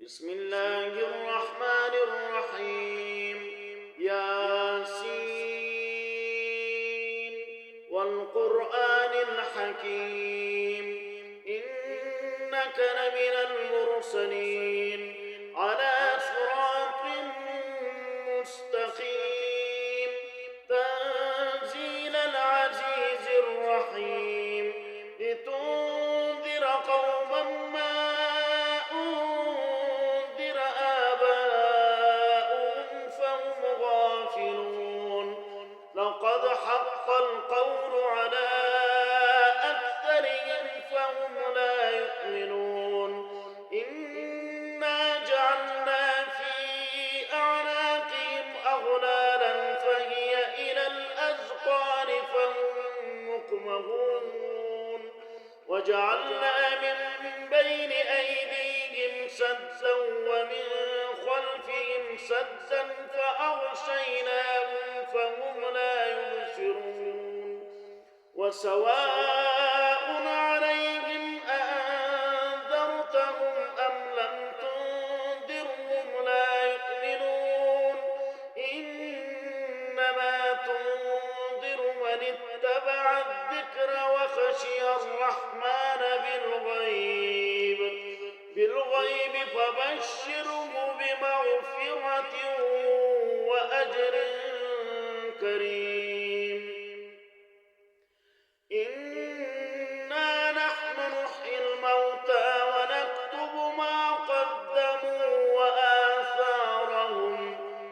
بسم الله الرحمن الرحيم. ياسين والقرآن الحكيم إنك لمن المرسلين على صراط مستقيم تنزيل العزيز الرحيم لتنذر قوما ما أنذر آباؤهم فهم غافلون لقد حق القول على أكثرهم فهم لا يؤمنون إنا جعلنا في أعناقهم أغلالا فهي إلى الأذقان فهم مقمحون وجعلنا من بين أيديهم سدا ومن خلفهم سدا فأغشيناهم فهم لا يبصرون وسواء عليهم أأنذرتهم أم لم تنذرهم لا يؤمنون إنما تنذر من اتبع الذكر وخشي الرحمن بالغيب فبشره بمغفرة وأجر كريم. إنا نحن نحيي الموتى ونكتب ما قدموا وآثارهم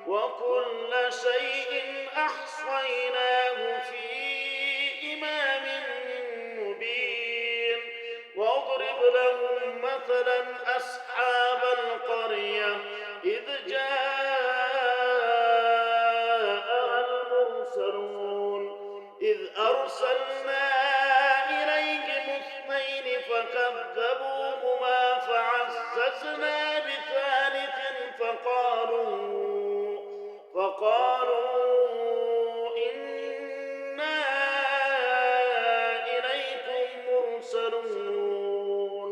وكل شيء أحصيناه في إمام مبين واضرب لهم مثلا أصحاب القرية إذ جاءها المرسلون إذ أرسلنا إليهم اثنين فكذبوهما فعززنا بثالث فقالوا إنا إليكم مرسلون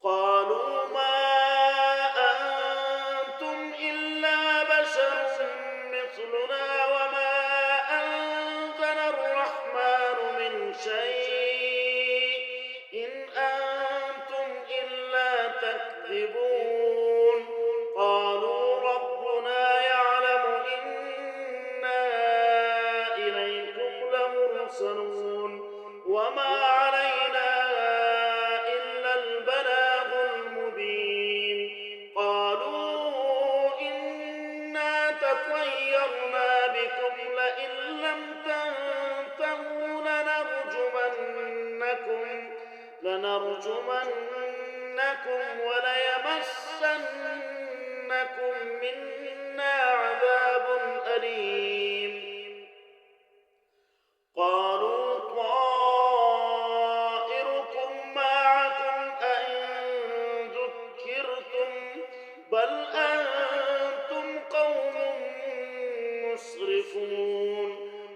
قالوا ما أنتم إلا بشر مثلنا وما أنزل الرحمن من شيء إن أنتم إلا تكذبون قالوا ربنا يعلم إنا إليكم لمرسلون وما علينا إلا البلاغ المبين قالوا إنا تطيرنا بكم لئن لم تنتهوا لنرجمنكم وليمسنكم منا عذاب أليم قالوا طائركم معكم أئن ذكرتم بل أنتم قوم مسرفون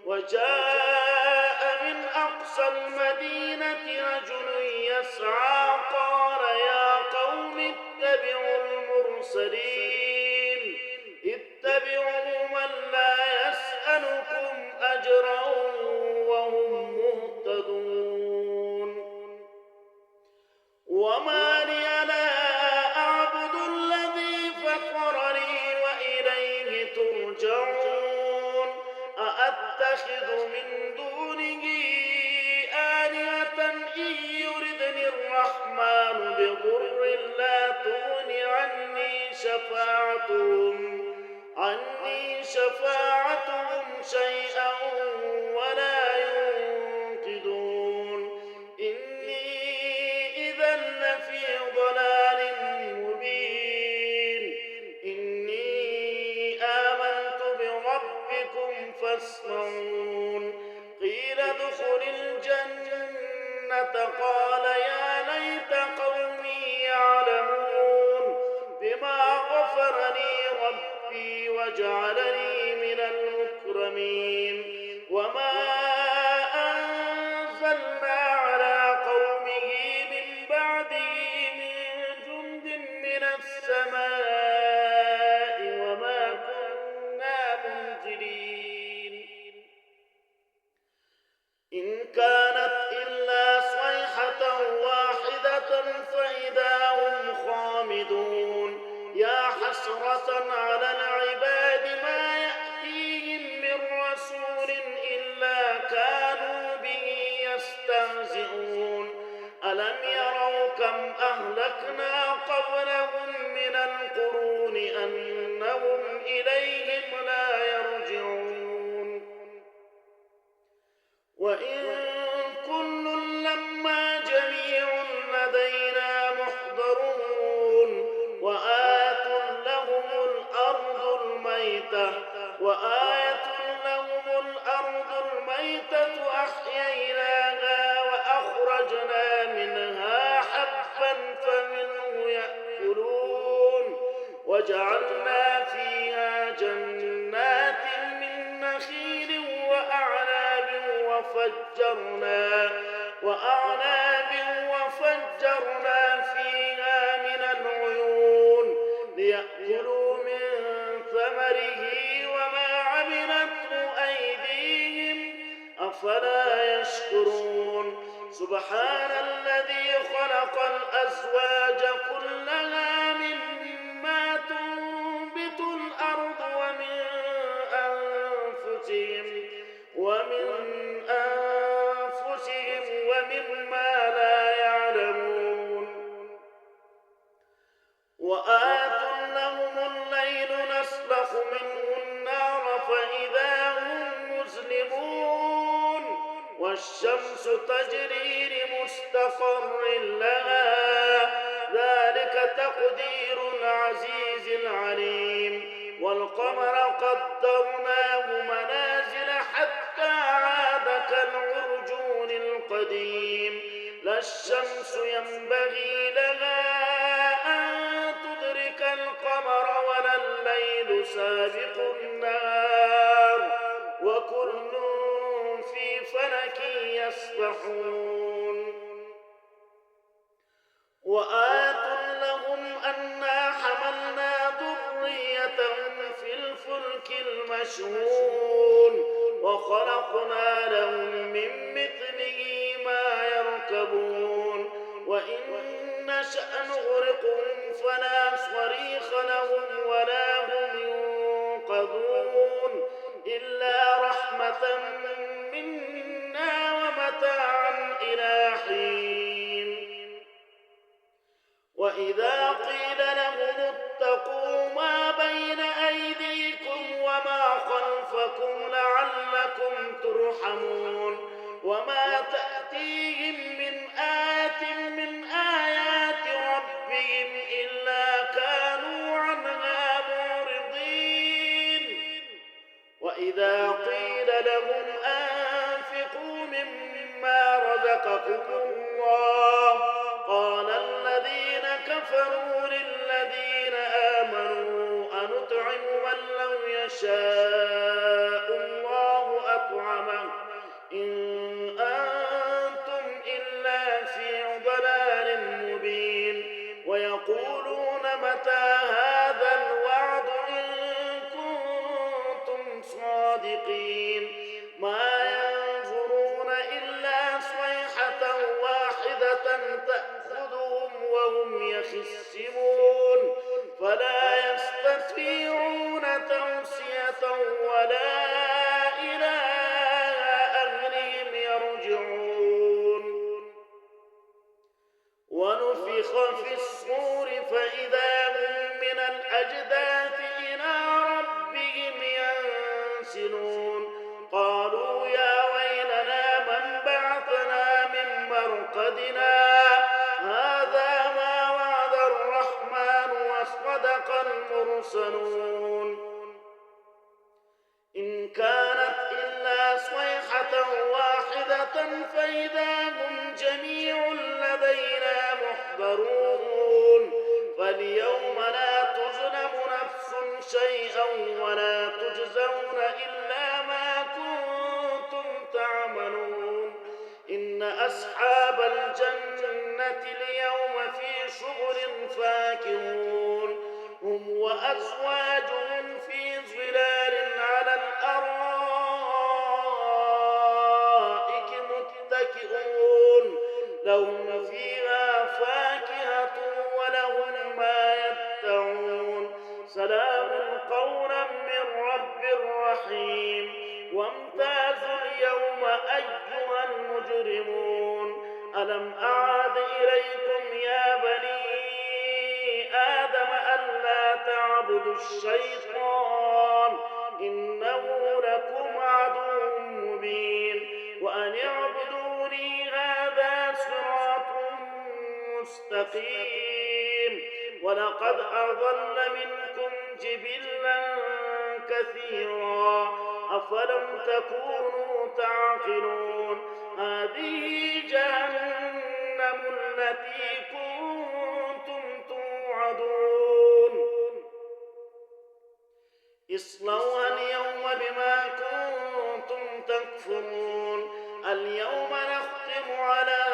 وجاء من أقصى المدينة رجل يسعى قال يا قوم اتبعوا المرسلين اتبعوا من لا يسألكم أجرا وهم مهتدون وما لي لا أعبد الذي فطرني وإليه ترجعون أأتخذ من دونه آلهة إن يردني الرحمن بضر لا تغن عني شفاعتهم شيئا ولا ينقذون إني إذا لفي ضلال مبين إني آمنت بربكم فاسمعون قيل ادخل الجنة قال يا ليت قومي يعلمون بما غفر لي ربي وجعلني من المكرمين وما أنزلنا على قومه من بعده من حامدون يا حسرة على العباد ما يأتيهم من رسول إلا كانوا به يستهزئون ألم يروا كم أهلكنا قبلهم من القرون أنهم إليهم لا يرجعون وإن كل لما جميع لدينا محضرون وآية لهم الأرض الميتة أحييناها وأخرجنا منها حبا فمنه يأكلون وجعلنا فيها جنات من نخيل وفجرنا فيها من العيون ليأكلوا من ثمره وما عملته أيديهم أفلا يشكرون سبحان الذي خلق الأزواج كلها مما تنبت الأرض أنفسهم ومما لا يعلمون وآت لهم الليل نسلخ منه النار فإذا هم مظلمون والشمس تجري لمستقر لها ذلك تقدير العزيز العليم والقمر قدرناه منازل حتى عاد كالعرجون القديم لا الشمس ينبغي لها أن تدرك القمر ولا الليل سابق النهار وكل في فلك يسبحون وآت لهم أنا حملنا ذريتهم في الفلك المشحون وخلقنا لهم من مثله ما يركبون وإن نشأ نغرقهم فلا صريخ لهم ولا هم ينقذون إلا رحمة منا ومتاعا إلى حين وإذا قيل لهم اتقوا ما بين أيديكم وما خلفكم لعلكم ترحمون وما تأتيهم من آية من آيات ربهم إلا كانوا عنها معرضين وإذا قيل لهم أنفقوا مما رزقكم الله قال الذين كفروا للذين آمنوا أنطعم من لو يشاء الله أطعمه إن أنتم إلا في ضلال مبين ويقولون متى هذا الوعد إن كنتم صادقين ما ينظرون إلا صيحة واحدة تأخذهم وهم يخسمون فلا يستطيعون توصية ولا إلى أهلهم يرجعون ونفخ في الصور فإذا هم من الأجداث إلى ربهم ينسلون قالوا يا ويلنا من بعثنا من مرقدنا هذا ما وعد الرحمن وصدق المرسلون إن كانت إلا صيحة واحدة فإذا هم جميع لدينا محضرون فاليوم لا تظلم نفس شيئا ولا تجزون إلا ما كنتم تعملون إن أصحاب الجنة اليوم في شغل فاكهون هم وأزواجهم في ظلال على الأرائك متكئون لهم فيها فاكهة ولهم ما ألم أعهد إليكم يا بني آدم ألا تعبدوا الشيطان إنه لكم عدو مبين وأن اعبدوني هذا صراط مستقيم ولقد أضل منكم جبلا كثيرا أفلم تكونوا تعقلون هذه جهنم التي كنتم توعدون اصلوها اليوم بما كنتم تكفرون اليوم نختم على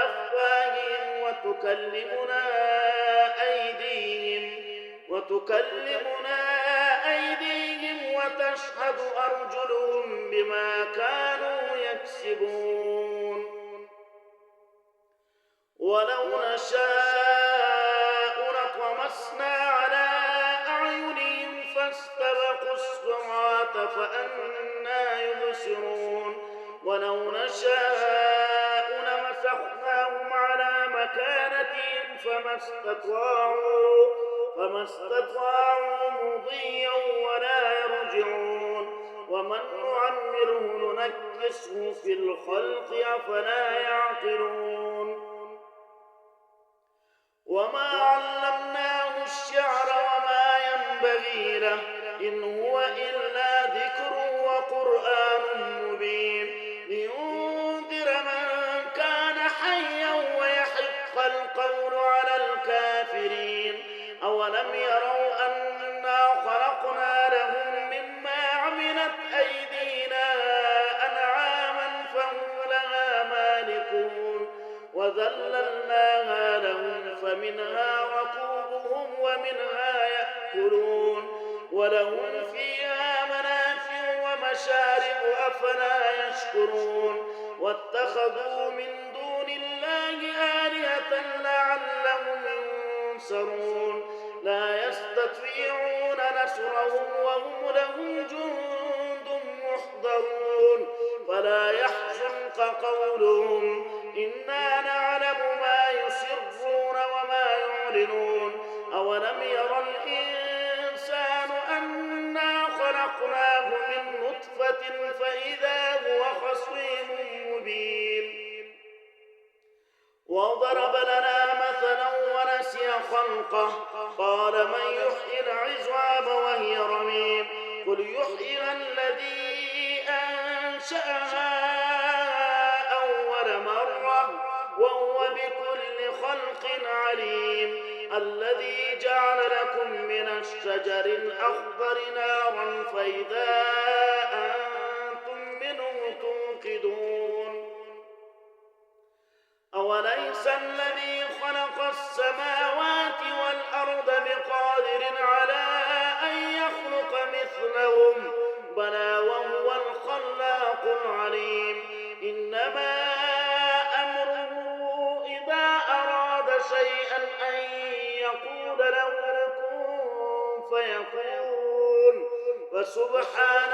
أفواههم وتكلمنا أيديهم وتشهد أرجلهم بما كانوا يكسبون ولو نشاء لطمسنا على أعينهم فاستبقوا الصراط فأنى يبصرون ولو نشاء لمسخناهم على مكانتهم فما استطاعوا مضيا ولا يرجعون ومن نعمره ننكسه في الخلق أفلا يعقلون وما علمناه الشعر وما ينبغي له إن هو إلا ذكر وقرآن مبين لينذر من كان حيا ويحق القول على الكافرين أولم يروا أنا خلقنا لهم مما عملت أيدينا أنعاما فهم لها مالكون وذللناها لهم فمنها ركوبهم ومنها يأكلون ولهم فيها منافع ومشارب أفلا يشكرون واتخذوا من دون الله آلهة لعلهم ينصرون لا يستطيعون نصرهم وهم لهم جند محضرون فلا يحزنك قولهم إنا نعلم ما يسرون وما يعلنون أولم ير الإنسان أنا خلقناه من نطفة فإذا هو خصيم مبين وضرب لنا مثلا ونسي خلقه قال من يحيي العظام وهي رميم قل يحييها الذي أنشأها أول مرة وهو بكل خلق عليم الذي جعل لكم من الشجر الأخضر نارا فإذا أنتم منه توقدون أوليس الذي خلق السماوات والأرض بقادر على أن يخلق مثلهم بلى وهو الخلاق العليم إنما أمره إذا أراد شيئا أن يقول له كن فيكون فسبحان